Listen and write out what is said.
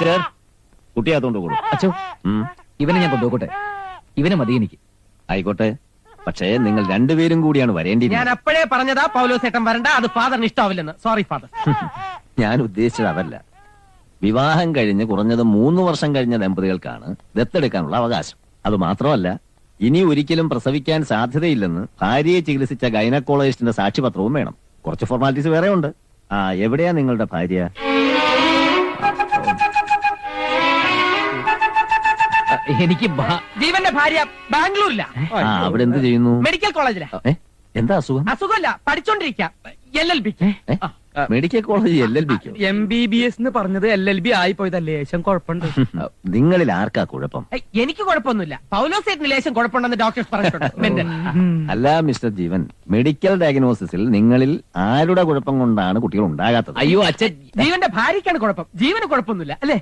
ഭാസ്കർ കുട്ടിയാത്തോണ്ട് കൂടും. അച്ഛോ ഇവനെ ഞാൻ കൊണ്ടുപോകട്ടെ. ഇവനെ മതി എനിക്ക്. ആയിക്കോട്ടെ, പക്ഷേ നിങ്ങൾ രണ്ടുപേരും കൂടിയാണ് ഞാൻ വരേണ്ടിയിരുന്നത്. അപ്പോഴേ പറഞ്ഞതാ പൗലോസേട്ടൻ വരണ്ട, അത് ഫാദറിന് ഇഷ്ടാവില്ലെന്ന്. Sorry father. ഞാൻ ഉദ്ദേശിച്ചത് അതല്ല. വിവാഹം കഴിഞ്ഞ് കുറഞ്ഞത് 3 വർഷം കഴിഞ്ഞ ദമ്പതികൾക്കാണ് ദത്തെടുക്കാനുള്ള അവകാശം. അത് മാത്രമല്ല, ഇനി ഒരിക്കലും പ്രസവിക്കാൻ സാധ്യതയില്ലെന്ന് ഭാര്യയെ ചികിത്സിച്ച ഗൈനക്കോളജിസ്റ്റിന്റെ സാക്ഷ്യപത്രവും വേണം. കുറച്ച് ഫോർമാലിറ്റീസ് വേറെ ഉണ്ട്. എവിടെയാ നിങ്ങളുടെ ഭാര്യ? എനിക്ക് ജീവന്റെ ഭാര്യ ബാംഗ്ലൂരില, അവിടെ എന്ത് ചെയ്യുന്നു? മെഡിക്കൽ കോളേജിലാ. എന്താ അസുഖം? അസുഖമല്ല, പഠിച്ചോണ്ടിരിക്ക. LLB. മെഡിക്കൽ കോളേജ് LLBക്കോ? MBBS എന്ന് പറഞ്ഞത് LLB ആയി പോയതാ. ലേശം കുഴപ്പമുണ്ട്. നിങ്ങളിൽ ആർക്കാ കുഴപ്പം? എനിക്ക് കുഴപ്പമൊന്നുമില്ല. പൗലോസേട്ടന് ലേശം കുഴപ്പമുണ്ടെന്ന് ഡോക്ടേഴ്സ് പറഞ്ഞിട്ടുണ്ട്. അല്ല മിസ്റ്റർ ജീവൻ, മെഡിക്കൽ ഡയഗ്നോസിസിൽ നിങ്ങളിൽ ആരുടെ കുഴപ്പം കൊണ്ടാണ് കുട്ടികൾ ഉണ്ടാകാത്തത്? അയ്യോ അച്ഛൻ, ജീവന്റെ ഭാര്യയ്ക്കാണ് കുഴപ്പം, ജീവന് കുഴപ്പമൊന്നുമില്ല അല്ലേ?